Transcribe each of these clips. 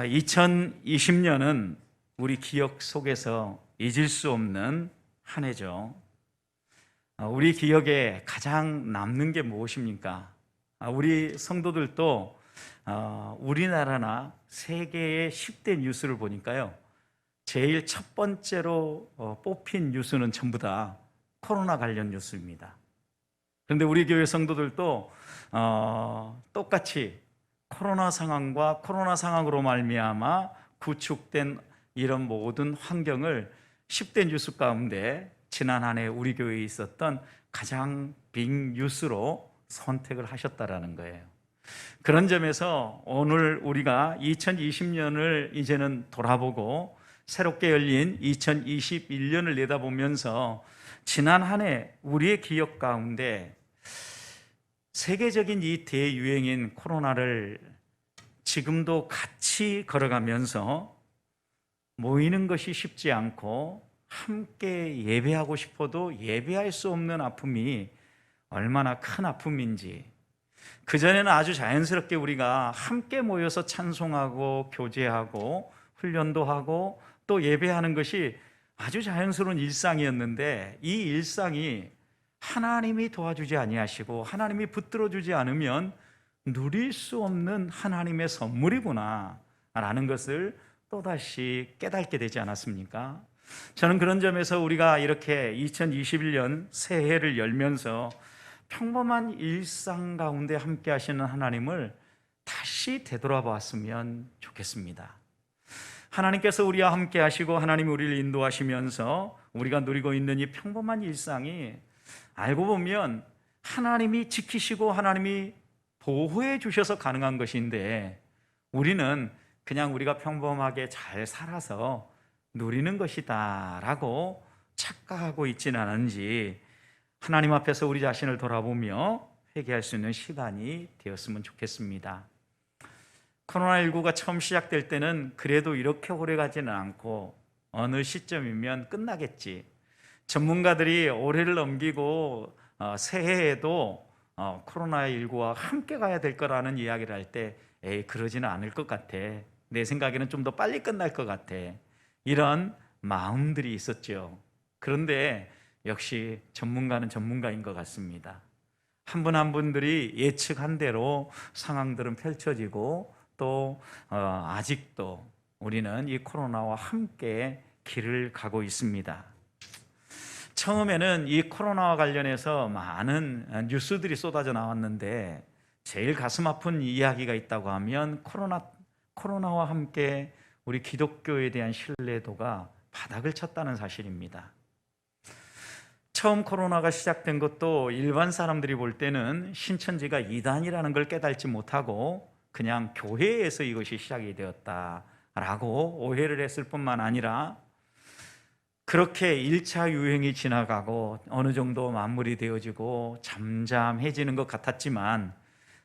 2020년은 우리 기억 속에서 잊을 수 없는 한 해죠. 우리 기억에 가장 남는 게 무엇입니까? 우리 성도들도 우리나라나 세계의 10대 뉴스를 보니까요, 제일 첫 번째로 뽑힌 뉴스는 전부 다 코로나 관련 뉴스입니다. 그런데 우리 교회 성도들도 똑같이 코로나 상황과 코로나 상황으로 말미암아 구축된 이런 모든 환경을 10대 뉴스 가운데 지난 한 해 우리 교회에 있었던 가장 빅 뉴스로 선택을 하셨다라는 거예요. 그런 점에서 오늘 우리가 2020년을 이제는 돌아보고 새롭게 열린 2021년을 내다보면서 지난 한 해 우리의 기억 가운데 세계적인 이 대유행인 코로나를 지금도 같이 걸어가면서 모이는 것이 쉽지 않고 함께 예배하고 싶어도 예배할 수 없는 아픔이 얼마나 큰 아픔인지, 그전에는 아주 자연스럽게 우리가 함께 모여서 찬송하고 교제하고 훈련도 하고 또 예배하는 것이 아주 자연스러운 일상이었는데, 이 일상이 하나님이 도와주지 아니하시고 하나님이 붙들어주지 않으면 누릴 수 없는 하나님의 선물이구나 라는 것을 또다시 깨닫게 되지 않았습니까? 저는 그런 점에서 우리가 이렇게 2021년 새해를 열면서 평범한 일상 가운데 함께 하시는 하나님을 다시 되돌아봤으면 좋겠습니다. 하나님께서 우리와 함께 하시고 하나님이 우리를 인도하시면서 우리가 누리고 있는 이 평범한 일상이 알고 보면 하나님이 지키시고 하나님이 보호해 주셔서 가능한 것인데, 우리는 그냥 우리가 평범하게 잘 살아서 누리는 것이다 라고 착각하고 있지는 않은지 하나님 앞에서 우리 자신을 돌아보며 회개할 수 있는 시간이 되었으면 좋겠습니다. 코로나19가 처음 시작될 때는 그래도 이렇게 오래 가지는 않고 어느 시점이면 끝나겠지, 전문가들이 올해를 넘기고 새해에도 코로나19와 함께 가야 될 거라는 이야기를 할 때 그러지는 않을 것 같아, 내 생각에는 좀 더 빨리 끝날 것 같아, 이런 마음들이 있었죠. 그런데 역시 전문가는 전문가인 것 같습니다. 한 분 한 분들이 예측한 대로 상황들은 펼쳐지고 또 아직도 우리는 이 코로나와 함께 길을 가고 있습니다. 처음에는 이 코로나와 관련해서 많은 뉴스들이 쏟아져 나왔는데, 제일 가슴 아픈 이야기가 있다고 하면 코로나와 함께 우리 기독교에 대한 신뢰도가 바닥을 쳤다는 사실입니다. 처음 코로나가 시작된 것도 일반 사람들이 볼 때는 신천지가 이단이라는 걸 깨닫지 못하고 그냥 교회에서 이것이 시작이 되었다라고 오해를 했을 뿐만 아니라, 그렇게 1차 유행이 지나가고 어느 정도 마무리 되어지고 잠잠해지는 것 같았지만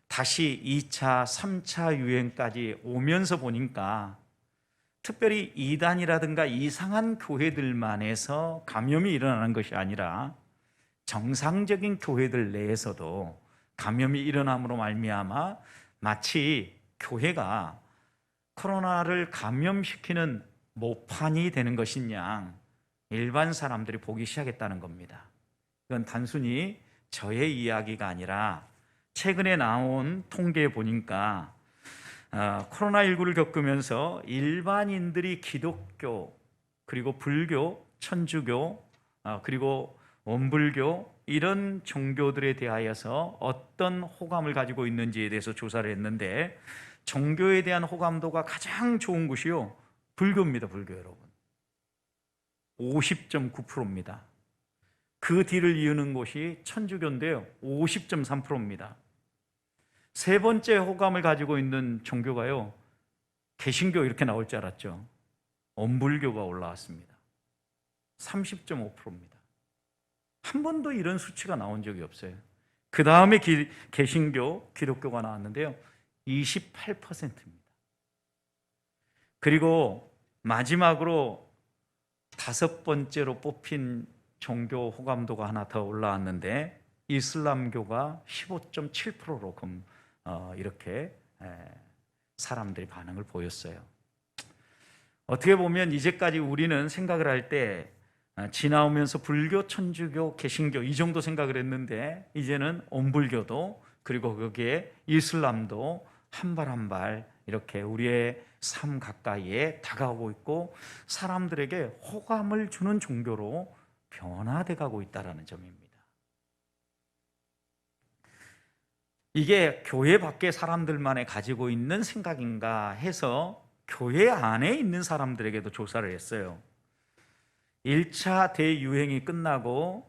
다시 2차, 3차 유행까지 오면서 보니까 특별히 이단이라든가 이상한 교회들만에서 감염이 일어나는 것이 아니라 정상적인 교회들 내에서도 감염이 일어남으로 말미암아 마치 교회가 코로나를 감염시키는 모판이 되는 것이냐, 일반 사람들이 보기 시작했다는 겁니다. 이건 단순히 저의 이야기가 아니라 최근에 나온 통계에 보니까 코로나19를 겪으면서 일반인들이 기독교, 그리고 불교, 천주교, 그리고 원불교 이런 종교들에 대하여서 어떤 호감을 가지고 있는지에 대해서 조사를 했는데, 종교에 대한 호감도가 가장 좋은 곳이요, 불교입니다. 불교 여러분 50.9%입니다. 그 뒤를 이으는 곳이 천주교인데요, 50.3%입니다. 세 번째 호감을 가지고 있는 종교가요, 개신교 이렇게 나올 줄 알았죠. 원불교가 올라왔습니다. 30.5%입니다. 한 번도 이런 수치가 나온 적이 없어요. 그 다음에 개신교, 기독교가 나왔는데요, 28%입니다. 그리고 마지막으로 5번째로 뽑힌 종교 호감도가 하나 더 올라왔는데, 이슬람교가 15.7%로 이렇게 사람들이 반응을 보였어요. 어떻게 보면 이제까지 우리는 생각을 할 때 지나오면서 불교, 천주교, 개신교 이 정도 생각을 했는데 이제는 온불교도 그리고 거기에 이슬람도 한 발 한 발 이렇게 우리의 삶 가까이에 다가오고 있고 사람들에게 호감을 주는 종교로 변화돼 가고 있다는 점입니다. 이게 교회 밖의 사람들만이 가지고 있는 생각인가 해서 교회 안에 있는 사람들에게도 조사를 했어요. 1차 대유행이 끝나고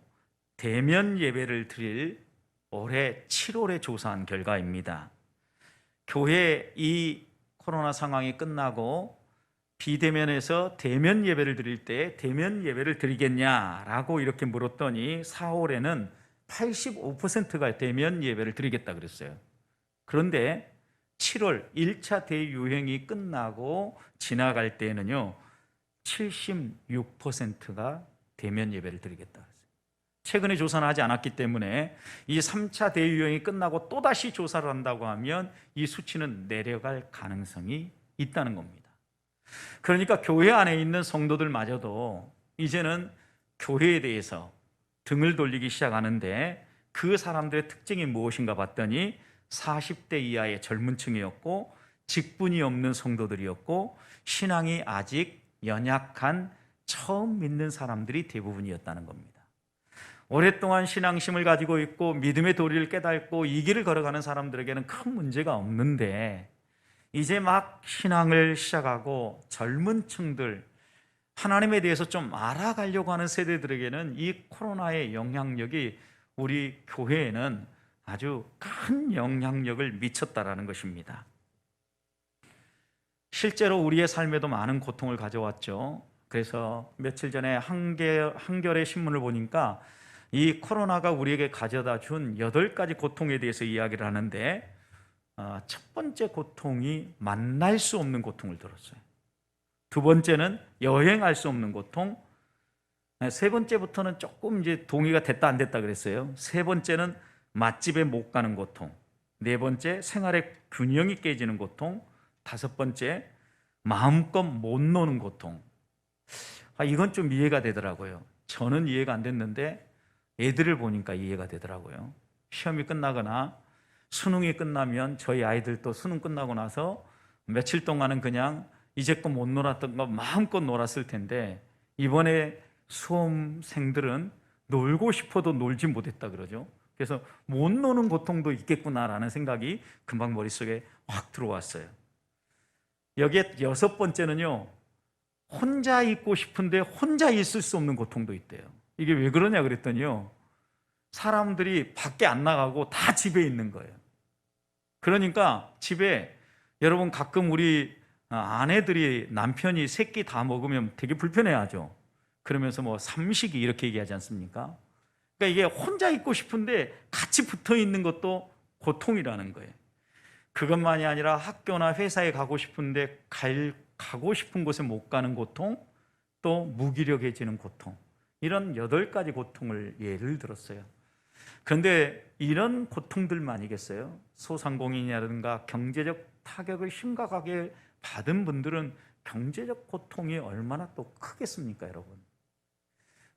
대면 예배를 드릴 올해 7월에 조사한 결과입니다. 교회 이 코로나 상황이 끝나고 비대면에서 대면 예배를 드릴 때 대면 예배를 드리겠냐라고 이렇게 물었더니 4월에는 85%가 대면 예배를 드리겠다 그랬어요. 그런데 7월 1차 대유행이 끝나고 지나갈 때는요 76%가 대면 예배를 드리겠다 그랬어요. 최근에 조사는 하지 않았기 때문에 이 3차 대유행이 끝나고 또다시 조사를 한다고 하면 이 수치는 내려갈 가능성이 있다는 겁니다. 그러니까 교회 안에 있는 성도들마저도 이제는 교회에 대해서 등을 돌리기 시작하는데 그 사람들의 특징이 무엇인가 봤더니 40대 이하의 젊은 층이었고 직분이 없는 성도들이었고 신앙이 아직 연약한 처음 믿는 사람들이 대부분이었다는 겁니다. 오랫동안 신앙심을 가지고 있고 믿음의 도리를 깨닫고 이 길을 걸어가는 사람들에게는 큰 문제가 없는데 이제 막 신앙을 시작하고 젊은 층들 하나님에 대해서 좀 알아가려고 하는 세대들에게는 이 코로나의 영향력이 우리 교회에는 아주 큰 영향력을 미쳤다라는 것입니다. 실제로 우리의 삶에도 많은 고통을 가져왔죠. 그래서 며칠 전에 한겨레 신문을 보니까 이 코로나가 우리에게 가져다 준 8가지 고통에 대해서 이야기를 하는데 첫 번째 고통이 만날 수 없는 고통을 들었어요. 두 번째는 여행할 수 없는 고통. 세 번째부터는 조금 이제 동의가 됐다 안 됐다 그랬어요. 세 번째는 맛집에 못 가는 고통. 네 번째 생활의 균형이 깨지는 고통. 다섯 번째 마음껏 못 노는 고통. 이건 좀 이해가 되더라고요. 저는 이해가 안 됐는데 애들을 보니까 이해가 되더라고요. 시험이 끝나거나 수능이 끝나면 저희 아이들도 수능 끝나고 나서 며칠 동안은 그냥 이제껏 못 놀았던 거 마음껏 놀았을 텐데 이번에 수험생들은 놀고 싶어도 놀지 못했다 그러죠. 그래서 못 노는 고통도 있겠구나라는 생각이 금방 머릿속에 확 들어왔어요. 여기에 여섯 번째는요, 혼자 있고 싶은데 혼자 있을 수 없는 고통도 있대요. 이게 왜 그러냐 그랬더니요, 사람들이 밖에 안 나가고 다 집에 있는 거예요. 그러니까 집에 여러분 가끔 우리 아내들이 남편이 새끼 다 먹으면 되게 불편해하죠. 그러면서 뭐 삼식이 이렇게 얘기하지 않습니까? 그러니까 이게 혼자 있고 싶은데 같이 붙어 있는 것도 고통이라는 거예요. 그것만이 아니라 학교나 회사에 가고 싶은데 가고 싶은 곳에 못 가는 고통, 또 무기력해지는 고통, 이런 8가지 고통을 예를 들었어요. 그런데 이런 고통들만이겠어요? 소상공인이라든가 경제적 타격을 심각하게 받은 분들은 경제적 고통이 얼마나 또 크겠습니까, 여러분?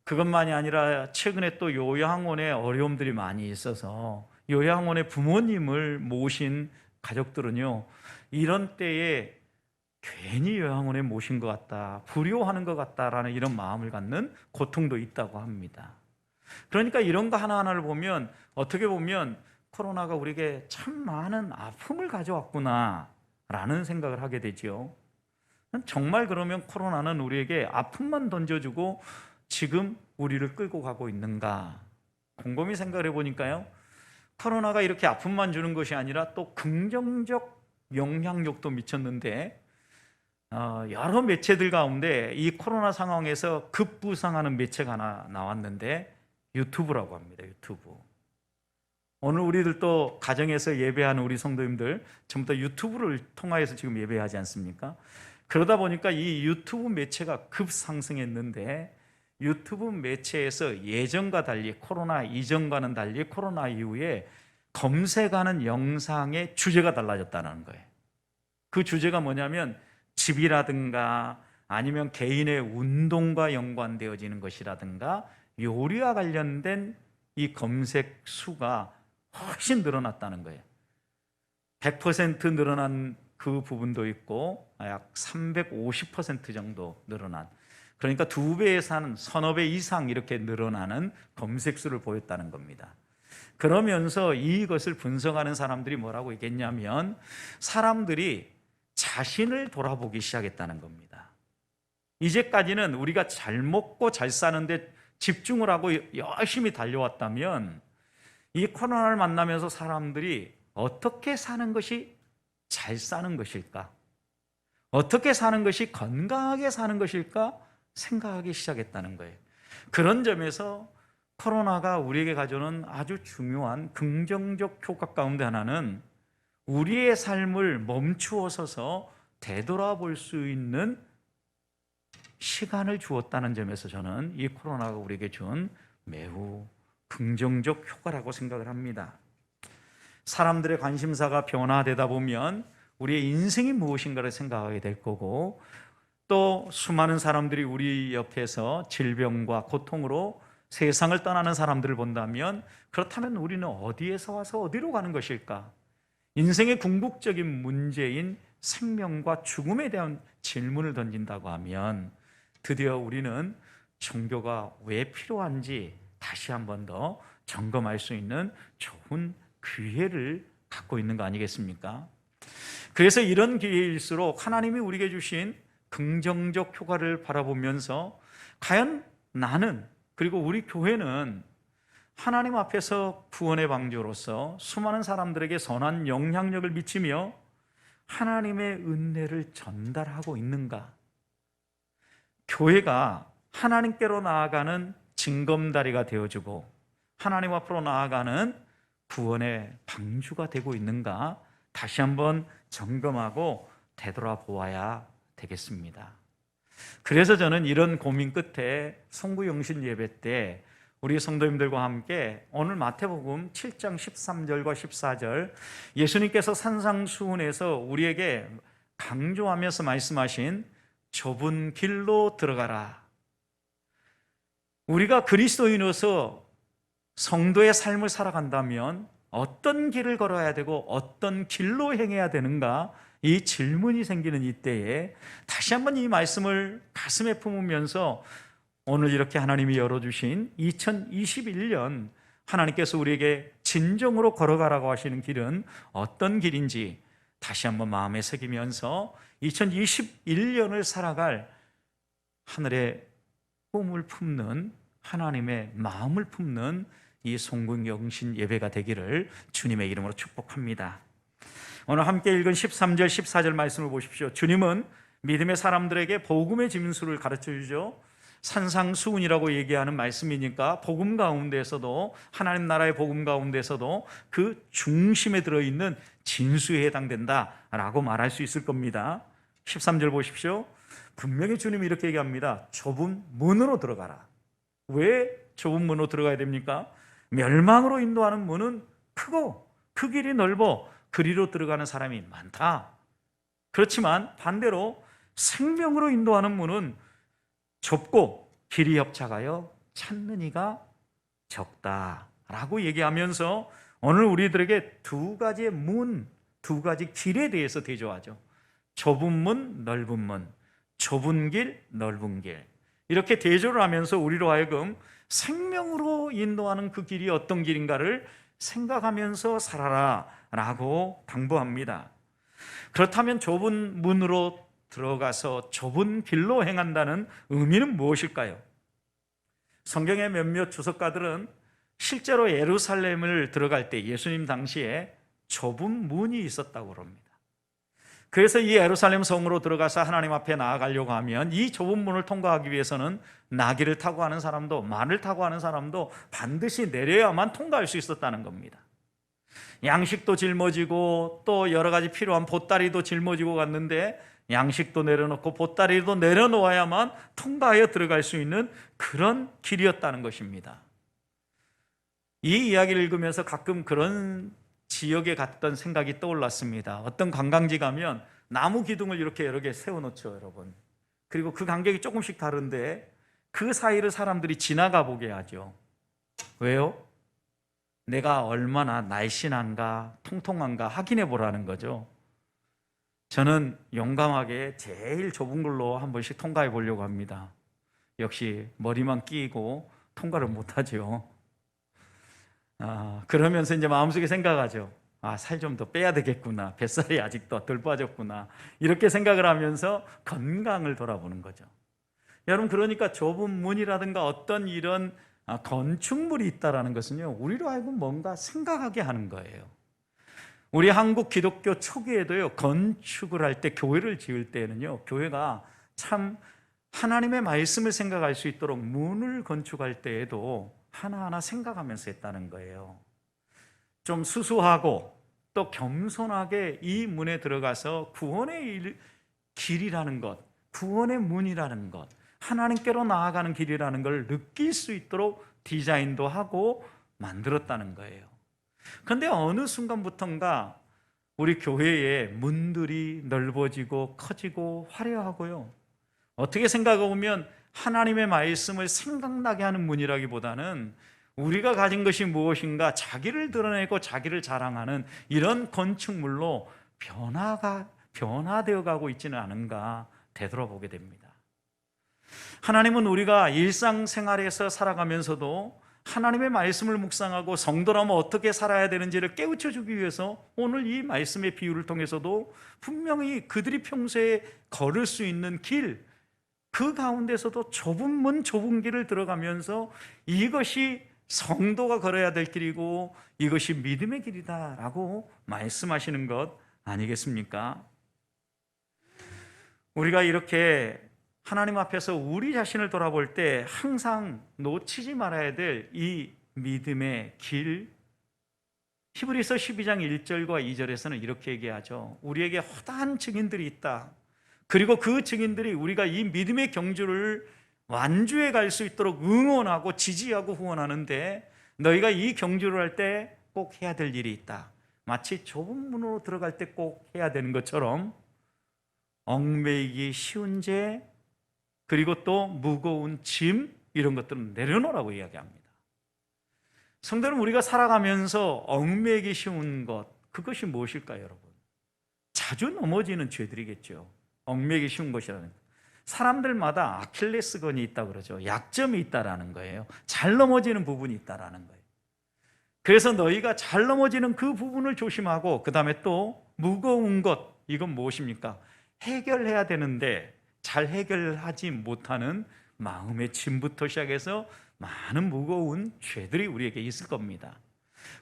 그것만이 아니라 최근에 또 요양원에 어려움들이 많이 있어서 요양원에 부모님을 모신 가족들은요, 이런 때에 괜히 요양원에 모신 것 같다, 불효하는 것 같다라는 이런 마음을 갖는 고통도 있다고 합니다. 그러니까 이런 거 하나하나를 보면 어떻게 보면 코로나가 우리에게 참 많은 아픔을 가져왔구나 라는 생각을 하게 되죠. 정말 그러면 코로나는 우리에게 아픔만 던져주고 지금 우리를 끌고 가고 있는가? 곰곰이 생각을 해보니까요, 코로나가 이렇게 아픔만 주는 것이 아니라 또 긍정적 영향력도 미쳤는데 여러 매체들 가운데 이 코로나 상황에서 급부상하는 매체가 하나 나왔는데 유튜브라고 합니다. 유튜브. 오늘 우리들도 가정에서 예배하는 우리 성도님들 전부 다 유튜브를 통하여서 지금 예배하지 않습니까? 그러다 보니까 이 유튜브 매체가 급상승했는데 유튜브 매체에서 예전과 달리 코로나 이전과는 달리 코로나 이후에 검색하는 영상의 주제가 달라졌다는 거예요. 그 주제가 뭐냐면 집이라든가 아니면 개인의 운동과 연관되어지는 것이라든가 요리와 관련된 이 검색 수가 훨씬 늘어났다는 거예요. 100% 늘어난 그 부분도 있고 약 350% 정도 늘어난, 그러니까 2배 이상, 서너 배 이상 이렇게 늘어나는 검색 수를 보였다는 겁니다. 그러면서 이것을 분석하는 사람들이 뭐라고 얘기했냐면 사람들이 자신을 돌아보기 시작했다는 겁니다. 이제까지는 우리가 잘 먹고 잘 사는데 집중을 하고 열심히 달려왔다면 이 코로나를 만나면서 사람들이 어떻게 사는 것이 잘 사는 것일까? 어떻게 사는 것이 건강하게 사는 것일까? 생각하기 시작했다는 거예요. 그런 점에서 코로나가 우리에게 가져오는 아주 중요한 긍정적 효과 가운데 하나는 우리의 삶을 멈추어 서서 되돌아볼 수 있는 시간을 주었다는 점에서 저는 이 코로나가 우리에게 준 매우 긍정적 효과라고 생각을 합니다. 사람들의 관심사가 변화되다 보면 우리의 인생이 무엇인가를 생각하게 될 거고, 또 수많은 사람들이 우리 옆에서 질병과 고통으로 세상을 떠나는 사람들을 본다면, 그렇다면 우리는 어디에서 와서 어디로 가는 것일까? 인생의 궁극적인 문제인 생명과 죽음에 대한 질문을 던진다고 하면 드디어 우리는 종교가 왜 필요한지 다시 한 번 더 점검할 수 있는 좋은 기회를 갖고 있는 거 아니겠습니까? 그래서 이런 기회일수록 하나님이 우리에게 주신 긍정적 효과를 바라보면서 과연 나는, 그리고 우리 교회는 하나님 앞에서 구원의 방주로서 수많은 사람들에게 선한 영향력을 미치며 하나님의 은혜를 전달하고 있는가? 교회가 하나님께로 나아가는 징검다리가 되어주고 하나님 앞으로 나아가는 구원의 방주가 되고 있는가? 다시 한번 점검하고 되돌아보아야 되겠습니다. 그래서 저는 이런 고민 끝에 송구영신 예배 때 우리 성도님들과 함께 오늘 마태복음 7장 13절과 14절, 예수님께서 산상수훈에서 우리에게 강조하면서 말씀하신 좁은 길로 들어가라. 우리가 그리스도인으로서 성도의 삶을 살아간다면 어떤 길을 걸어야 되고 어떤 길로 행해야 되는가, 이 질문이 생기는 이때에 다시 한번 이 말씀을 가슴에 품으면서 오늘 이렇게 하나님이 열어주신 2021년 하나님께서 우리에게 진정으로 걸어가라고 하시는 길은 어떤 길인지 다시 한번 마음에 새기면서 2021년을 살아갈 하늘의 꿈을 품는, 하나님의 마음을 품는 이 송구영신 예배가 되기를 주님의 이름으로 축복합니다. 오늘 함께 읽은 13절 14절 말씀을 보십시오. 주님은 믿음의 사람들에게 복음의 진수를 가르쳐 주죠. 산상수훈이라고 얘기하는 말씀이니까 복음 가운데서도, 하나님 나라의 복음 가운데서도 그 중심에 들어있는 진수에 해당된다라고 말할 수 있을 겁니다. 13절 보십시오. 분명히 주님이 이렇게 얘기합니다. 좁은 문으로 들어가라. 왜 좁은 문으로 들어가야 됩니까? 멸망으로 인도하는 문은 크고 그 길이 넓어 그리로 들어가는 사람이 많다. 그렇지만 반대로 생명으로 인도하는 문은 좁고 길이 협착하여 찾는 이가 적다라고 얘기하면서 오늘 우리들에게 두 가지의 문, 두 가지 길에 대해서 대조하죠. 좁은 문, 넓은 문, 좁은 길, 넓은 길, 이렇게 대조를 하면서 우리로 하여금 생명으로 인도하는 그 길이 어떤 길인가를 생각하면서 살아라 라고 당부합니다. 그렇다면 좁은 문으로 들어가서 좁은 길로 행한다는 의미는 무엇일까요? 성경의 몇몇 주석가들은 실제로 예루살렘을 들어갈 때 예수님 당시에 좁은 문이 있었다고 합니다. 그래서 이 예루살렘 성으로 들어가서 하나님 앞에 나아가려고 하면 이 좁은 문을 통과하기 위해서는 나귀를 타고 하는 사람도, 말을 타고 하는 사람도 반드시 내려야만 통과할 수 있었다는 겁니다. 양식도 짊어지고 또 여러 가지 필요한 보따리도 짊어지고 갔는데 양식도 내려놓고 보따리도 내려놓아야만 통과하여 들어갈 수 있는 그런 길이었다는 것입니다. 이 이야기를 읽으면서 가끔 그런 지역에 갔던 생각이 떠올랐습니다. 어떤 관광지 가면 나무 기둥을 이렇게 여러 개 세워놓죠, 여러분. 그리고 그 간격이 조금씩 다른데 그 사이를 사람들이 지나가 보게 하죠. 왜요? 내가 얼마나 날씬한가 통통한가 확인해 보라는 거죠. 저는 용감하게 제일 좁은 걸로 한 번씩 통과해 보려고 합니다. 역시 머리만 끼고 통과를 못하죠. 그러면서 이제 마음속에 생각하죠. 살 좀 더 빼야 되겠구나. 뱃살이 아직도 덜 빠졌구나. 이렇게 생각을 하면서 건강을 돌아보는 거죠. 여러분, 그러니까 좁은 문이라든가 어떤 이런 건축물이 있다는 것은요, 우리로 하여금 뭔가 생각하게 하는 거예요. 우리 한국 기독교 초기에도요, 건축을 할 때, 교회를 지을 때는요, 교회가 참 하나님의 말씀을 생각할 수 있도록 문을 건축할 때에도 하나하나 생각하면서 했다는 거예요. 좀 수수하고 또 겸손하게 이 문에 들어가서 구원의 길이라는 것, 구원의 문이라는 것, 하나님께로 나아가는 길이라는 걸 느낄 수 있도록 디자인도 하고 만들었다는 거예요. 그런데 어느 순간부터인가 우리 교회의 문들이 넓어지고 커지고 화려하고요, 어떻게 생각해 보면 하나님의 말씀을 생각나게 하는 문이라기보다는 우리가 가진 것이 무엇인가 자기를 드러내고 자기를 자랑하는 이런 건축물로 변화되어 가고 있지는 않은가 되돌아보게 됩니다. 하나님은 우리가 일상생활에서 살아가면서도 하나님의 말씀을 묵상하고 성도라면 어떻게 살아야 되는지를 깨우쳐 주기 위해서 오늘 이 말씀의 비유를 통해서도 분명히 그들이 평소에 걸을 수 있는 길, 그 가운데서도 좁은 문, 좁은 길을 들어가면서 이것이 성도가 걸어야 될 길이고 이것이 믿음의 길이다라고 말씀하시는 것 아니겠습니까? 우리가 이렇게 하나님 앞에서 우리 자신을 돌아볼 때 항상 놓치지 말아야 될 이 믿음의 길, 히브리서 12장 1절과 2절에서는 이렇게 얘기하죠. 우리에게 허다한 증인들이 있다. 그리고 그 증인들이 우리가 이 믿음의 경주를 완주해 갈 수 있도록 응원하고 지지하고 후원하는데, 너희가 이 경주를 할 때 꼭 해야 될 일이 있다. 마치 좁은 문으로 들어갈 때 꼭 해야 되는 것처럼 얽매이기 쉬운 죄, 그리고 또 무거운 짐, 이런 것들은 내려놓으라고 이야기합니다. 성도는 우리가 살아가면서 얽매이기 쉬운 것, 그것이 무엇일까요, 여러분? 자주 넘어지는 죄들이겠죠. 얽매이기 쉬운 것이라는 것. 사람들마다 아킬레스건이 있다고 그러죠. 약점이 있다라는 거예요. 잘 넘어지는 부분이 있다라는 거예요. 그래서 너희가 잘 넘어지는 그 부분을 조심하고, 그 다음에 또 무거운 것, 이건 무엇입니까? 해결해야 되는데 잘 해결하지 못하는 마음의 짐부터 시작해서 많은 무거운 죄들이 우리에게 있을 겁니다.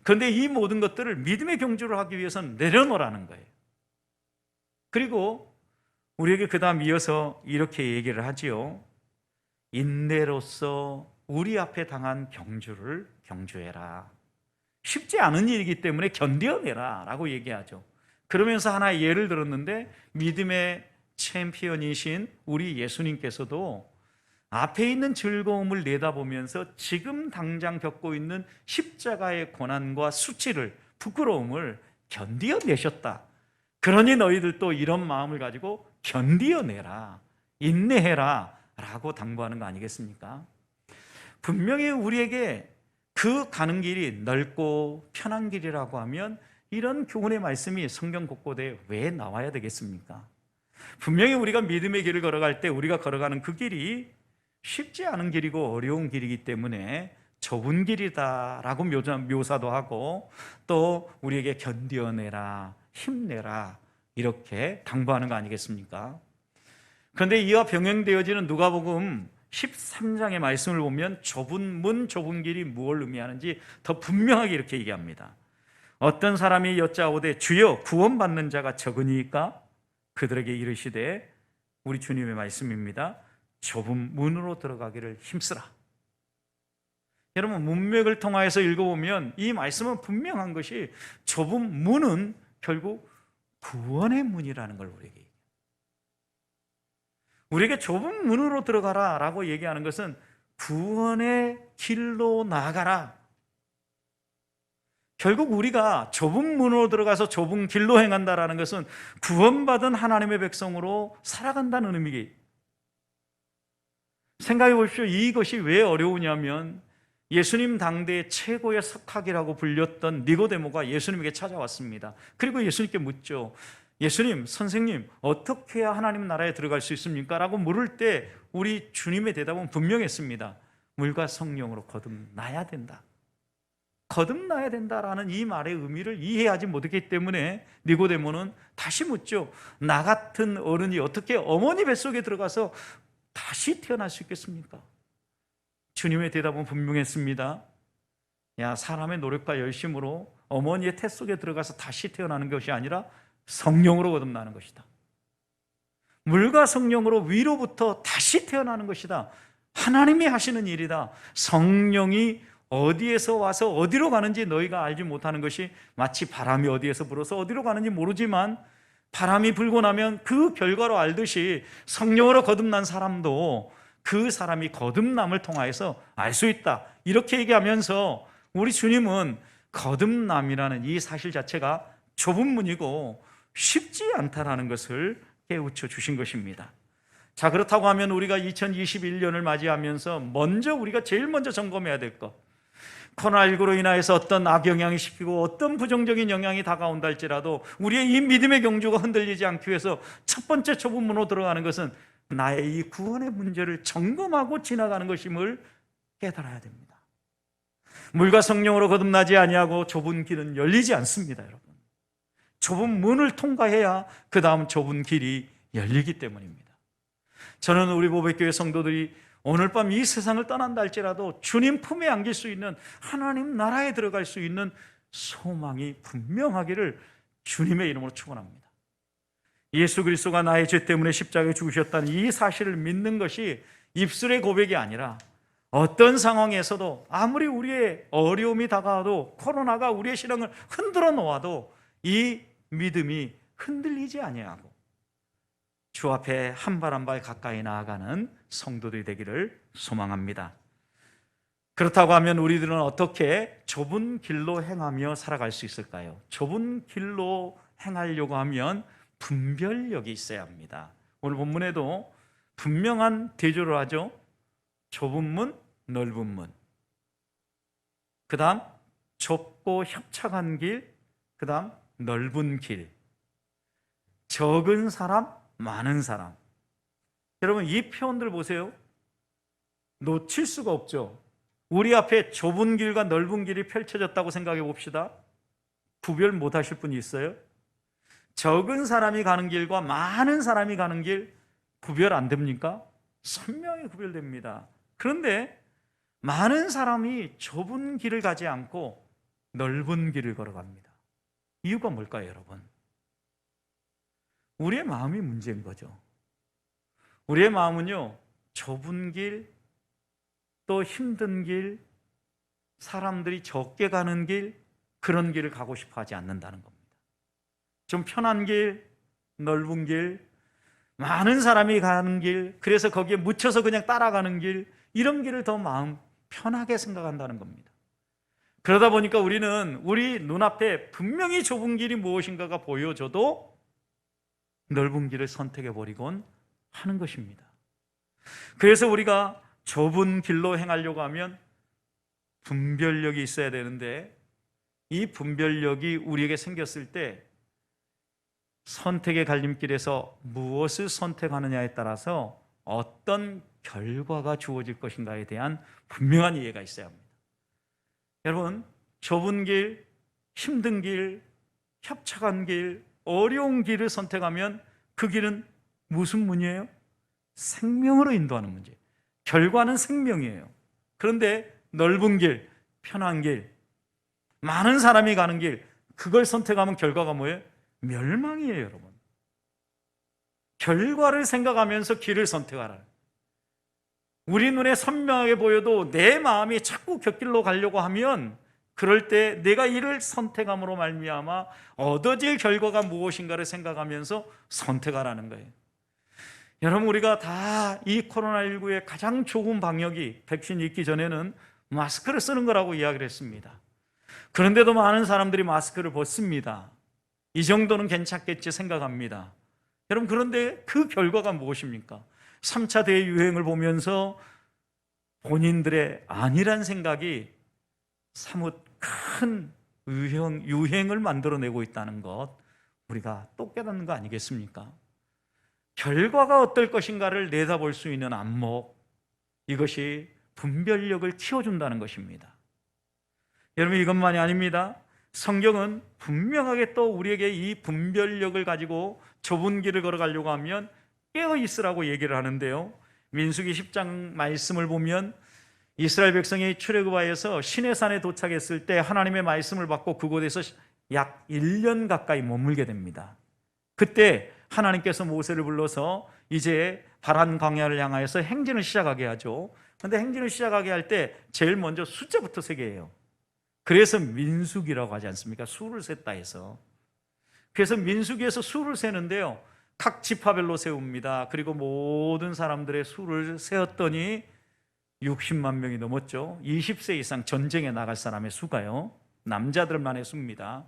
그런데 이 모든 것들을 믿음의 경주를 하기 위해서는 내려놓으라는 거예요. 그리고 우리에게 그 다음 이어서 이렇게 얘기를 하지요. 인내로서 우리 앞에 당한 경주를 경주해라. 쉽지 않은 일이기 때문에 견뎌내라 라고 얘기하죠. 그러면서 하나의 예를 들었는데, 믿음의 챔피언이신 우리 예수님께서도 앞에 있는 즐거움을 내다보면서 지금 당장 겪고 있는 십자가의 고난과 수치를, 부끄러움을 견디어내셨다. 그러니 너희들도 이런 마음을 가지고 견디어내라, 인내해라 라고 당부하는 거 아니겠습니까? 분명히 우리에게 그 가는 길이 넓고 편한 길이라고 하면 이런 교훈의 말씀이 성경 곳곳에 왜 나와야 되겠습니까? 분명히 우리가 믿음의 길을 걸어갈 때 우리가 걸어가는 그 길이 쉽지 않은 길이고 어려운 길이기 때문에 좁은 길이다라고 묘사도 하고, 또 우리에게 견뎌내라, 힘내라 이렇게 당부하는 거 아니겠습니까? 그런데 이와 병행되어지는 누가복음 13장의 말씀을 보면 좁은 문, 좁은 길이 무엇을 의미하는지 더 분명하게 이렇게 얘기합니다. 어떤 사람이 여짜오되 주여 구원받는 자가 적으니까? 그들에게 이르시되, 우리 주님의 말씀입니다. 좁은 문으로 들어가기를 힘쓰라. 여러분, 문맥을 통하여서 읽어보면 이 말씀은 분명한 것이, 좁은 문은 결국 구원의 문이라는 걸 우리에게 얘기해요. 우리에게 좁은 문으로 들어가라 라고 얘기하는 것은 구원의 길로 나아가라. 결국 우리가 좁은 문으로 들어가서 좁은 길로 행한다라는 것은 구원받은 하나님의 백성으로 살아간다는 의미기. 생각해 보십시오. 이것이 왜 어려우냐면 예수님 당대의 최고의 석학이라고 불렸던 니고데모가 예수님에게 찾아왔습니다. 그리고 예수님께 묻죠. 예수님, 선생님, 어떻게 해야 하나님 나라에 들어갈 수 있습니까? 라고 물을 때 우리 주님의 대답은 분명했습니다. 물과 성령으로 거듭나야 된다. 거듭나야 된다라는 이 말의 의미를 이해하지 못했기 때문에 니고데모는 다시 묻죠. 나 같은 어른이 어떻게 어머니 뱃속에 들어가서 다시 태어날 수 있겠습니까? 주님의 대답은 분명했습니다. 야, 사람의 노력과 열심으로 어머니의 태 속에 들어가서 다시 태어나는 것이 아니라 성령으로 거듭나는 것이다. 물과 성령으로 위로부터 다시 태어나는 것이다. 하나님이 하시는 일이다. 성령이 어디에서 와서 어디로 가는지 너희가 알지 못하는 것이 마치 바람이 어디에서 불어서 어디로 가는지 모르지만 바람이 불고 나면 그 결과로 알듯이 성령으로 거듭난 사람도 그 사람이 거듭남을 통하여서 알 수 있다. 이렇게 얘기하면서 우리 주님은 거듭남이라는 이 사실 자체가 좁은 문이고 쉽지 않다라는 것을 깨우쳐 주신 것입니다. 자, 그렇다고 하면 우리가 2021년을 맞이하면서 우리가 제일 먼저 점검해야 될 것, 코로나19로 인하여서 어떤 악영향이 씹히고 어떤 부정적인 영향이 다가온다 할지라도 우리의 이 믿음의 경주가 흔들리지 않기 위해서 첫 번째 좁은 문으로 들어가는 것은 나의 이 구원의 문제를 점검하고 지나가는 것임을 깨달아야 됩니다. 물과 성령으로 거듭나지 아니하고 좁은 길은 열리지 않습니다, 여러분. 좁은 문을 통과해야 그 다음 좁은 길이 열리기 때문입니다. 저는 우리 보배교회 성도들이 오늘 밤 이 세상을 떠난다 할지라도 주님 품에 안길 수 있는 하나님 나라에 들어갈 수 있는 소망이 분명하기를 주님의 이름으로 축원합니다. 예수 그리스도가 나의 죄 때문에 십자가에 죽으셨다는 이 사실을 믿는 것이 입술의 고백이 아니라 어떤 상황에서도 아무리 우리의 어려움이 다가와도 코로나가 우리의 신앙을 흔들어 놓아도 이 믿음이 흔들리지 아니하고 주 앞에 한 발 한 발 가까이 나아가는 성도들이 되기를 소망합니다. 그렇다고 하면 우리들은 어떻게 좁은 길로 행하며 살아갈 수 있을까요? 좁은 길로 행하려고 하면 분별력이 있어야 합니다. 오늘 본문에도 분명한 대조를 하죠. 좁은 문, 넓은 문. 그 다음 좁고 협착한 길, 그 다음 넓은 길. 적은 사람, 많은 사람. 여러분, 이 표현들 보세요. 놓칠 수가 없죠. 우리 앞에 좁은 길과 넓은 길이 펼쳐졌다고 생각해 봅시다. 구별 못 하실 분이 있어요? 적은 사람이 가는 길과 많은 사람이 가는 길 구별 안 됩니까? 선명히 구별됩니다. 그런데 많은 사람이 좁은 길을 가지 않고 넓은 길을 걸어갑니다. 이유가 뭘까요, 여러분? 우리의 마음이 문제인 거죠. 우리의 마음은요, 좁은 길, 또 힘든 길, 사람들이 적게 가는 길, 그런 길을 가고 싶어 하지 않는다는 겁니다. 좀 편한 길, 넓은 길, 많은 사람이 가는 길, 그래서 거기에 묻혀서 그냥 따라가는 길, 이런 길을 더 마음 편하게 생각한다는 겁니다. 그러다 보니까 우리는 우리 눈앞에 분명히 좁은 길이 무엇인가가 보여져도 넓은 길을 선택해버리곤 하는 것입니다. 그래서 우리가 좁은 길로 행하려고 하면 분별력이 있어야 되는데 이 분별력이 우리에게 생겼을 때 선택의 갈림길에서 무엇을 선택하느냐에 따라서 어떤 결과가 주어질 것인가에 대한 분명한 이해가 있어야 합니다. 여러분, 좁은 길, 힘든 길, 협착한 길, 어려운 길을 선택하면 그 길은 무슨 문이에요? 생명으로 인도하는 문제. 결과는 생명이에요. 그런데 넓은 길, 편한 길, 많은 사람이 가는 길, 그걸 선택하면 결과가 뭐예요? 멸망이에요, 여러분. 결과를 생각하면서 길을 선택하라. 우리 눈에 선명하게 보여도 내 마음이 자꾸 곁길로 가려고 하면 그럴 때 내가 이를 선택함으로 말미암아 얻어질 결과가 무엇인가를 생각하면서 선택하라는 거예요. 여러분, 우리가 다 이 코로나19의 가장 좋은 방역이 백신이 있기 전에는 마스크를 쓰는 거라고 이야기를 했습니다. 그런데도 많은 사람들이 마스크를 벗습니다. 이 정도는 괜찮겠지 생각합니다. 여러분, 그런데 그 결과가 무엇입니까? 3차 대유행을 보면서 본인들의 아니란 생각이 사뭇 큰 유행을 만들어내고 있다는 것, 우리가 또 깨닫는 거 아니겠습니까? 결과가 어떨 것인가를 내다볼 수 있는 안목, 이것이 분별력을 키워준다는 것입니다. 여러분, 이것만이 아닙니다. 성경은 분명하게 또 우리에게 이 분별력을 가지고 좁은 길을 걸어가려고 하면 깨어 있으라고 얘기를 하는데요, 민수기 10장 말씀을 보면 이스라엘 백성이 출애굽하여서 시내산에 도착했을 때 하나님의 말씀을 받고 그곳에서 약 1년 가까이 머물게 됩니다. 그때 하나님께서 모세를 불러서 이제 바란 광야를 향하여서 행진을 시작하게 하죠. 그런데 행진을 시작하게 할 때 제일 먼저 숫자부터 세게 해요. 그래서 민수기라고 하지 않습니까? 수를 셌다 해서. 그래서 민수기에서 수를 세는데요, 각 지파별로 세웁니다. 그리고 모든 사람들의 수를 세었더니 60만 명이 넘었죠. 20세 이상 전쟁에 나갈 사람의 수가요, 남자들만의 수입니다.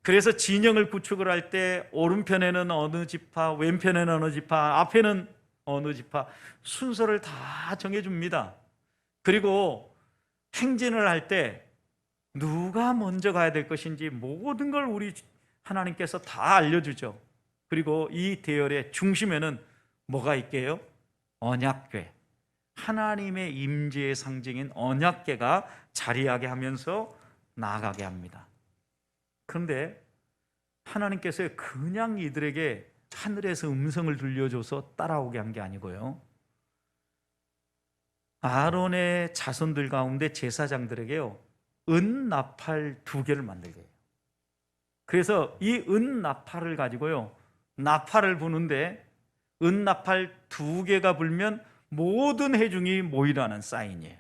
그래서 진영을 구축을 할 때 오른편에는 어느 지파, 왼편에는 어느 지파, 앞에는 어느 지파, 순서를 다 정해줍니다. 그리고 행진을 할 때 누가 먼저 가야 될 것인지 모든 걸 우리 하나님께서 다 알려주죠. 그리고 이 대열의 중심에는 뭐가 있게요? 언약궤, 하나님의 임재의 상징인 언약궤가 자리하게 하면서 나아가게 합니다. 그런데 하나님께서 그냥 이들에게 하늘에서 음성을 들려줘서 따라오게 한 게 아니고요, 아론의 자손들 가운데 제사장들에게요, 은나팔 2개를 만들게 해요. 그래서 이 은나팔을 가지고요, 나팔을 부는데 은나팔 2개가 불면 모든 회중이 모이라는 사인이에요.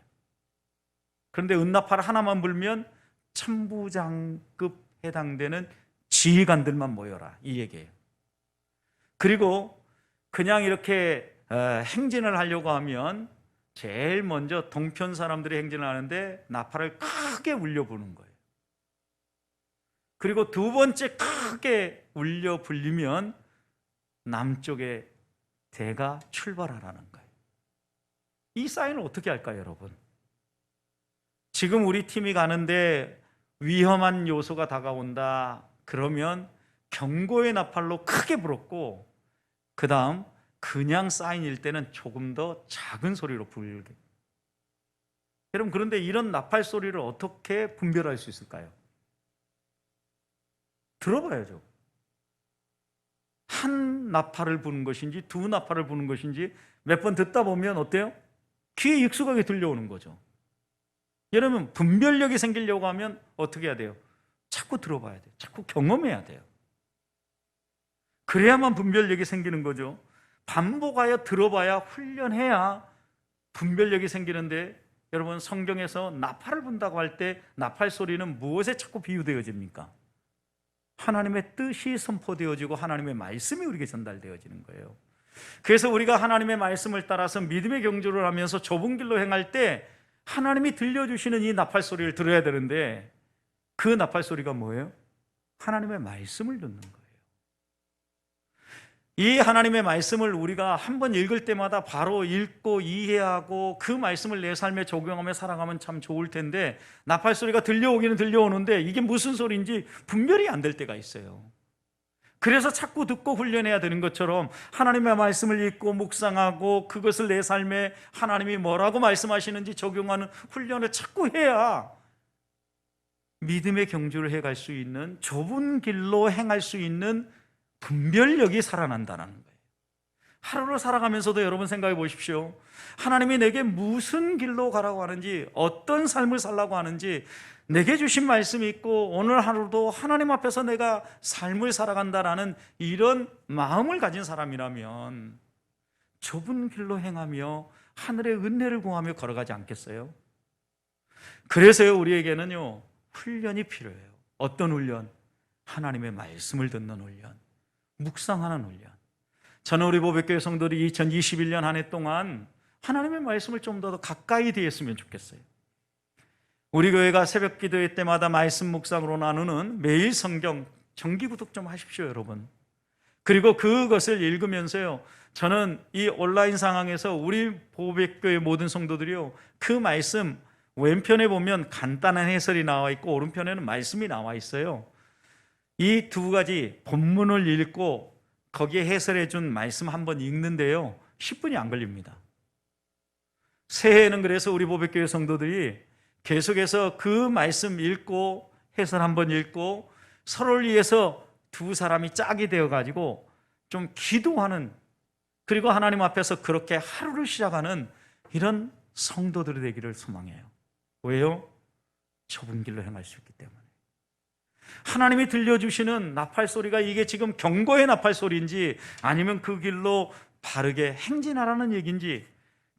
그런데 은나팔 하나만 불면 천부장급 해당되는 지휘관들만 모여라, 이 얘기예요. 그리고 그냥 이렇게 행진을 하려고 하면 제일 먼저 동편 사람들이 행진을 하는데 나팔을 크게 울려 부는 거예요. 그리고 두 번째 크게 울려 불리면 남쪽에 대가 출발하라는 거예요. 이 사인을 어떻게 할까요, 여러분? 지금 우리 팀이 가는데 위험한 요소가 다가온다 그러면 경고의 나팔로 크게 불었고, 그 다음 그냥 사인일 때는 조금 더 작은 소리로 불게. 여러분, 그런데 이런 나팔 소리를 어떻게 분별할 수 있을까요? 들어봐야죠. 한 나팔을 부는 것인지 두 나팔을 부는 것인지 몇 번 듣다 보면 어때요? 귀에 익숙하게 들려오는 거죠. 여러분, 분별력이 생기려고 하면 어떻게 해야 돼요? 자꾸 들어봐야 돼요. 자꾸 경험해야 돼요. 그래야만 분별력이 생기는 거죠. 반복하여 들어봐야, 훈련해야 분별력이 생기는데, 여러분, 성경에서 나팔을 분다고 할 때 나팔 소리는 무엇에 자꾸 비유되어집니까? 하나님의 뜻이 선포되어지고 하나님의 말씀이 우리에게 전달되어지는 거예요. 그래서 우리가 하나님의 말씀을 따라서 믿음의 경주를 하면서 좁은 길로 행할 때 하나님이 들려주시는 이 나팔 소리를 들어야 되는데, 그 나팔 소리가 뭐예요? 하나님의 말씀을 듣는 거예요. 이 하나님의 말씀을 우리가 한번 읽을 때마다 바로 읽고 이해하고 그 말씀을 내 삶에 적용하며 살아가면 참 좋을 텐데, 나팔 소리가 들려오기는 들려오는데 이게 무슨 소리인지 분별이 안 될 때가 있어요. 그래서 자꾸 듣고 훈련해야 되는 것처럼 하나님의 말씀을 읽고 묵상하고 그것을 내 삶에 하나님이 뭐라고 말씀하시는지 적용하는 훈련을 자꾸 해야 믿음의 경주를 해갈 수 있는, 좁은 길로 행할 수 있는 분별력이 살아난다는 거예요. 하루를 살아가면서도 여러분 생각해 보십시오. 하나님이 내게 무슨 길로 가라고 하는지, 어떤 삶을 살라고 하는지 내게 주신 말씀이 있고, 오늘 하루도 하나님 앞에서 내가 삶을 살아간다라는 이런 마음을 가진 사람이라면 좁은 길로 행하며 하늘의 은혜를 구하며 걸어가지 않겠어요? 그래서요, 우리에게는요, 훈련이 필요해요. 어떤 훈련? 하나님의 말씀을 듣는 훈련, 묵상하는 훈련. 저는 우리 보배교회 성도들이 2021년 한 해 동안 하나님의 말씀을 좀 더 가까이 대했으면 좋겠어요. 우리 교회가 새벽 기도회 때마다 말씀 묵상으로 나누는 매일 성경 정기 구독 좀 하십시오, 여러분. 그리고 그것을 읽으면서요, 저는 이 온라인 상황에서 우리 보배교회 모든 성도들이요, 그 말씀 왼편에 보면 간단한 해설이 나와 있고 오른편에는 말씀이 나와 있어요. 이 두 가지 본문을 읽고 거기에 해설해 준 말씀 한번 읽는데요, 10분이 안 걸립니다. 새해에는 그래서 우리 보배교회 성도들이 계속해서 그 말씀 읽고 해설 한번 읽고 서로를 위해서 두 사람이 짝이 되어가지고 좀 기도하는, 그리고 하나님 앞에서 그렇게 하루를 시작하는 이런 성도들이 되기를 소망해요. 왜요? 좁은 길로 행할 수 있기 때문에. 하나님이 들려주시는 나팔 소리가 이게 지금 경고의 나팔 소리인지 아니면 그 길로 바르게 행진하라는 얘기인지,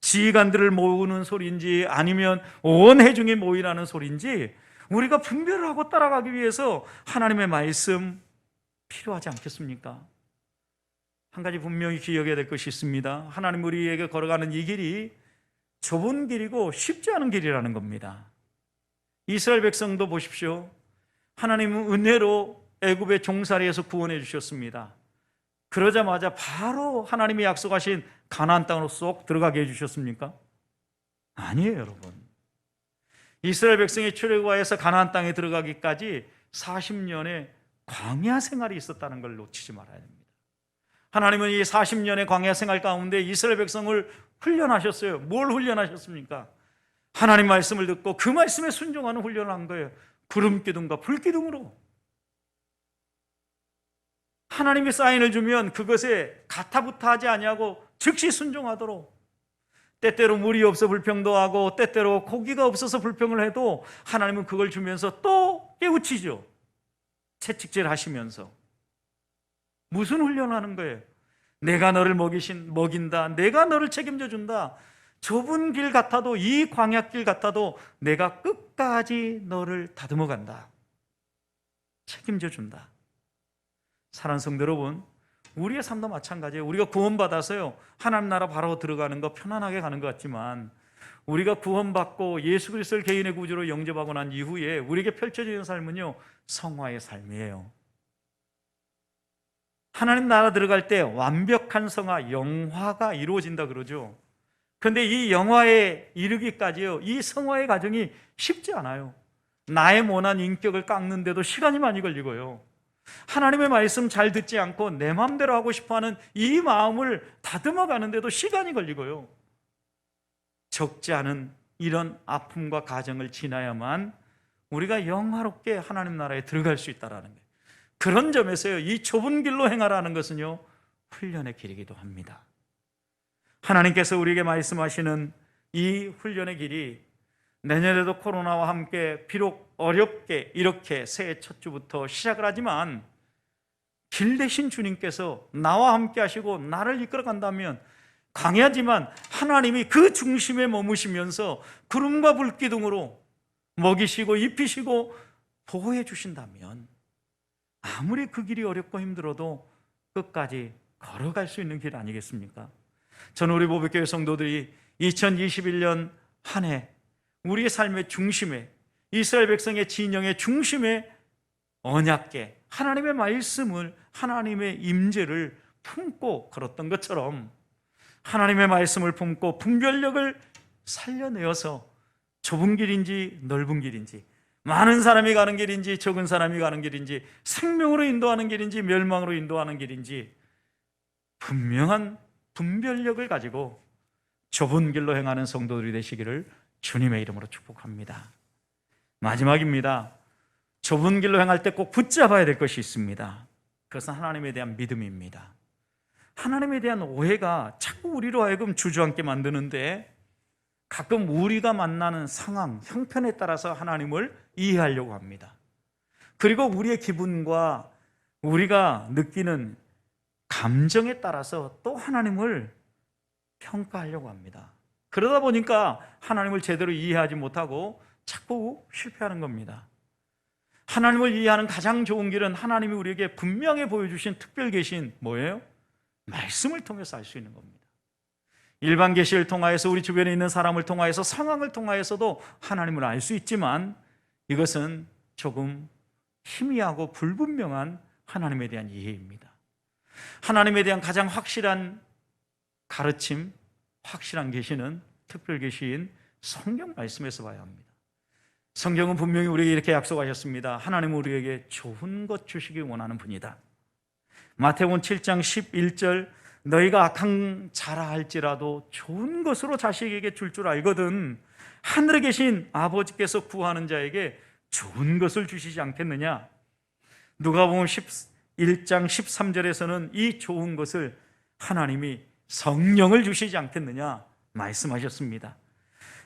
지휘관들을 모으는 소리인지 아니면 온 회중이 모이라는 소리인지 우리가 분별을 하고 따라가기 위해서 하나님의 말씀 필요하지 않겠습니까? 한 가지 분명히 기억해야 될 것이 있습니다. 하나님 우리에게 걸어가는 이 길이 좁은 길이고 쉽지 않은 길이라는 겁니다. 이스라엘 백성도 보십시오. 하나님은 은혜로 애굽의 종살이에서 구원해 주셨습니다. 그러자마자 바로 하나님이 약속하신 가나안 땅으로 쏙 들어가게 해주셨습니까? 아니에요, 여러분. 이스라엘 백성이 출애굽하여서 가나안 땅에 들어가기까지 40년의 광야 생활이 있었다는 걸 놓치지 말아야 됩니다. 하나님은 이 40년의 광야 생활 가운데 이스라엘 백성을 훈련하셨어요. 뭘 훈련하셨습니까? 하나님 말씀을 듣고 그 말씀에 순종하는 훈련을 한 거예요. 구름 기둥과 불 기둥으로. 하나님이 사인을 주면 그것에 가타부타하지 아니하고 즉시 순종하도록, 때때로 물이 없어 불평도 하고 때때로 고기가 없어서 불평을 해도 하나님은 그걸 주면서 또 깨우치죠. 채찍질 하시면서. 무슨 훈련을 하는 거예요? 내가 너를 먹인다, 내가 너를 책임져 준다. 좁은 길 같아도, 이 광야길 같아도 내가 끝까지 너를 다듬어 간다, 책임져 준다. 사랑하는 성도 여러분, 우리의 삶도 마찬가지예요. 우리가 구원받아서요, 하나님 나라 바로 들어가는 거 편안하게 가는 것 같지만, 우리가 구원받고 예수 그리스도를 개인의 구주로 영접하고 난 이후에 우리에게 펼쳐지는 삶은요, 성화의 삶이에요. 하나님 나라 들어갈 때 완벽한 성화, 영화가 이루어진다 그러죠. 그런데 이 영화에 이르기까지요, 이 성화의 과정이 쉽지 않아요. 나의 모난 인격을 깎는데도 시간이 많이 걸리고요, 하나님의 말씀 잘 듣지 않고 내 마음대로 하고 싶어하는 이 마음을 다듬어 가는데도 시간이 걸리고요, 적지 않은 이런 아픔과 과정을 지나야만 우리가 영화롭게 하나님 나라에 들어갈 수 있다는 거예요. 그런 점에서요, 이 좁은 길로 행하라는 것은요, 훈련의 길이기도 합니다. 하나님께서 우리에게 말씀하시는 이 훈련의 길이 내년에도 코로나와 함께 비록 어렵게 이렇게 새해 첫 주부터 시작을 하지만, 길 대신 주님께서 나와 함께 하시고 나를 이끌어 간다면, 광야지만 하나님이 그 중심에 머무시면서 구름과 불기둥으로 먹이시고 입히시고 보호해 주신다면, 아무리 그 길이 어렵고 힘들어도 끝까지 걸어갈 수 있는 길 아니겠습니까? 저는 우리 보배교회 성도들이 2021년 한 해 우리의 삶의 중심에, 이스라엘 백성의 진영의 중심에 언약궤, 하나님의 말씀을, 하나님의 임재를 품고 걸었던 것처럼 하나님의 말씀을 품고 분별력을 살려내어서 좁은 길인지 넓은 길인지, 많은 사람이 가는 길인지 적은 사람이 가는 길인지, 생명으로 인도하는 길인지 멸망으로 인도하는 길인지 분명한 분별력을 가지고 좁은 길로 행하는 성도들이 되시기를 주님의 이름으로 축복합니다. 마지막입니다. 좁은 길로 행할 때 꼭 붙잡아야 될 것이 있습니다. 그것은 하나님에 대한 믿음입니다. 하나님에 대한 오해가 자꾸 우리로 하여금 주저앉게 만드는데, 가끔 우리가 만나는 상황, 형편에 따라서 하나님을 이해하려고 합니다. 그리고 우리의 기분과 우리가 느끼는 감정에 따라서 또 하나님을 평가하려고 합니다. 그러다 보니까 하나님을 제대로 이해하지 못하고 자꾸 실패하는 겁니다. 하나님을 이해하는 가장 좋은 길은 하나님이 우리에게 분명히 보여주신 특별 계신 뭐예요? 말씀을 통해서 알 수 있는 겁니다. 일반 계시를 통하여서 우리 주변에 있는 사람을 통하여서 상황을 통하여서도 하나님을 알 수 있지만, 이것은 조금 희미하고 불분명한 하나님에 대한 이해입니다. 하나님에 대한 가장 확실한 가르침, 확실한 계시는 특별 계시인 성경 말씀에서 봐야 합니다. 성경은 분명히 우리에게 이렇게 약속하셨습니다. 하나님은 우리에게 좋은 것 주시기 원하는 분이다. 마태복음 7장 11절, 너희가 악한 자라 할지라도 좋은 것으로 자식에게 줄 줄 알거든 하늘에 계신 아버지께서 구하는 자에게 좋은 것을 주시지 않겠느냐. 누가복음 11장 13절에서는 이 좋은 것을 하나님이 성령을 주시지 않겠느냐 말씀하셨습니다.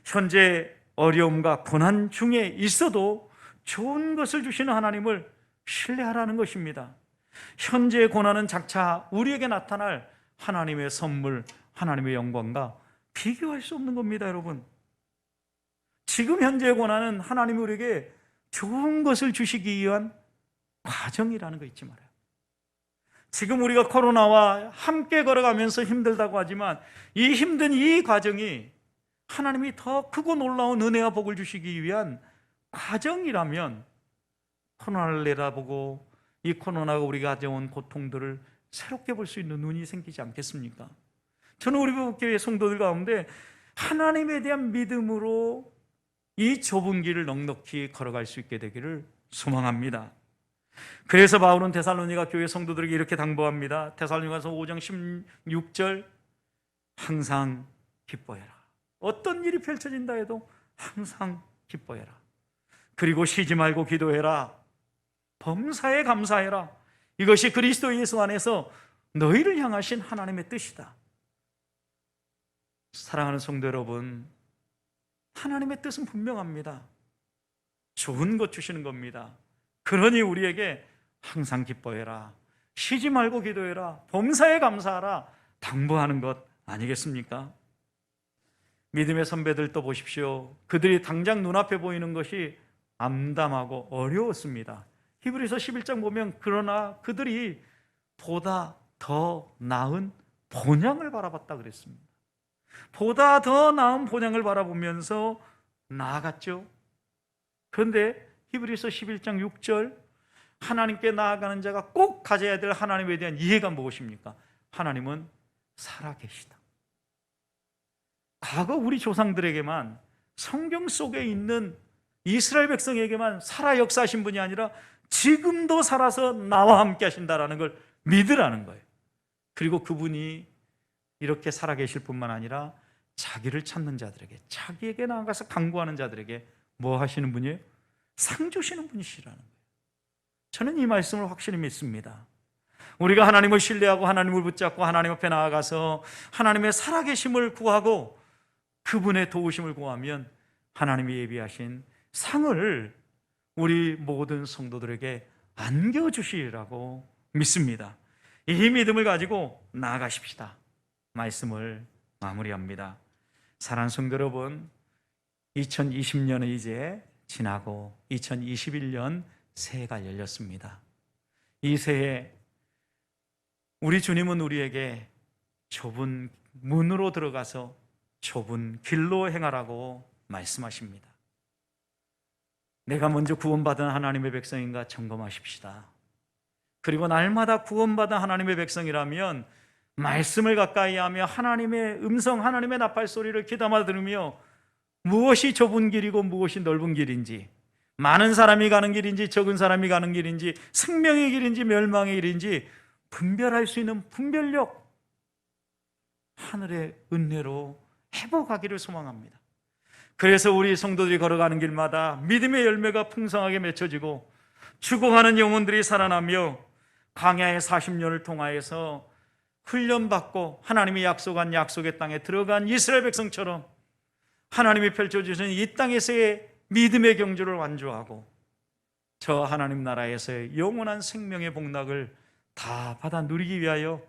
현재 어려움과 고난 중에 있어도 좋은 것을 주시는 하나님을 신뢰하라는 것입니다. 현재의 고난은 장차 우리에게 나타날 하나님의 선물, 하나님의 영광과 비교할 수 없는 겁니다, 여러분. 지금 현재의 고난은 하나님이 우리에게 좋은 것을 주시기 위한 과정이라는 거 잊지 말아요. 지금 우리가 코로나와 함께 걸어가면서 힘들다고 하지만 이 힘든 이 과정이 하나님이 더 크고 놀라운 은혜와 복을 주시기 위한 과정이라면 코로나를 내다보고 이 코로나가 우리가 가져온 고통들을 새롭게 볼 수 있는 눈이 생기지 않겠습니까? 저는 우리 교회 성도들 가운데 하나님에 대한 믿음으로 이 좁은 길을 넉넉히 걸어갈 수 있게 되기를 소망합니다. 그래서 바울은 데살로니가 교회 성도들에게 이렇게 당부합니다. 데살로니가서 5장 16절, 항상 기뻐해라. 어떤 일이 펼쳐진다 해도 항상 기뻐해라. 그리고 쉬지 말고 기도해라. 범사에 감사해라. 이것이 그리스도 예수 안에서 너희를 향하신 하나님의 뜻이다. 사랑하는 성도 여러분, 하나님의 뜻은 분명합니다. 좋은 것 주시는 겁니다. 그러니 우리에게 항상 기뻐해라, 쉬지 말고 기도해라, 범사에 감사하라 당부하는 것 아니겠습니까? 믿음의 선배들도 보십시오. 그들이 당장 눈앞에 보이는 것이 암담하고 어려웠습니다. 히브리서 11장 보면 그러나 그들이 보다 더 나은 본향을 바라봤다 그랬습니다. 보다 더 나은 본향을 바라보면서 나아갔죠. 그런데 히브리서 11장 6절, 하나님께 나아가는 자가 꼭 가져야 될 하나님에 대한 이해가 무엇입니까? 하나님은 살아계시다. 과거 우리 조상들에게만, 성경 속에 있는 이스라엘 백성에게만 살아 역사하신 분이 아니라 지금도 살아서 나와 함께 하신다라는 걸 믿으라는 거예요. 그리고 그분이 이렇게 살아계실 뿐만 아니라 자기를 찾는 자들에게, 자기에게 나아가서 간구하는 자들에게 뭐 하시는 분이에요? 상 주시는 분이시라는 거예요. 저는 이 말씀을 확실히 믿습니다. 우리가 하나님을 신뢰하고 하나님을 붙잡고 하나님 앞에 나아가서 하나님의 살아계심을 구하고 그분의 도우심을 구하면 하나님이 예비하신 상을 우리 모든 성도들에게 안겨주시리라고 믿습니다. 이 믿음을 가지고 나아가십시다. 말씀을 마무리합니다. 사랑하는 성도 여러분, 2020년은 이제 지나고 2021년 새해가 열렸습니다. 이 새해 우리 주님은 우리에게 좁은 문으로 들어가서 좁은 길로 행하라고 말씀하십니다. 내가 먼저 구원받은 하나님의 백성인가 점검하십시다. 그리고 날마다 구원받은 하나님의 백성이라면 말씀을 가까이 하며 하나님의 음성, 하나님의 나팔 소리를 귀담아 들으며 무엇이 좁은 길이고 무엇이 넓은 길인지, 많은 사람이 가는 길인지 적은 사람이 가는 길인지, 생명의 길인지 멸망의 길인지 분별할 수 있는 분별력, 하늘의 은혜로 회복하기를 소망합니다. 그래서 우리 성도들이 걸어가는 길마다 믿음의 열매가 풍성하게 맺혀지고 죽어가는 영혼들이 살아나며 광야의 40년을 통하여서 훈련받고 하나님이 약속한 약속의 땅에 들어간 이스라엘 백성처럼 하나님이 펼쳐주신 이 땅에서의 믿음의 경주를 완주하고 저 하나님 나라에서의 영원한 생명의 복락을 다 받아 누리기 위하여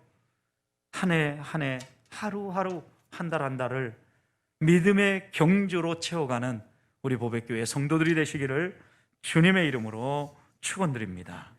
한 해 한 해, 하루하루, 한 달 한 달을 믿음의 경주로 채워가는 우리 보백교회 성도들이 되시기를 주님의 이름으로 축원드립니다.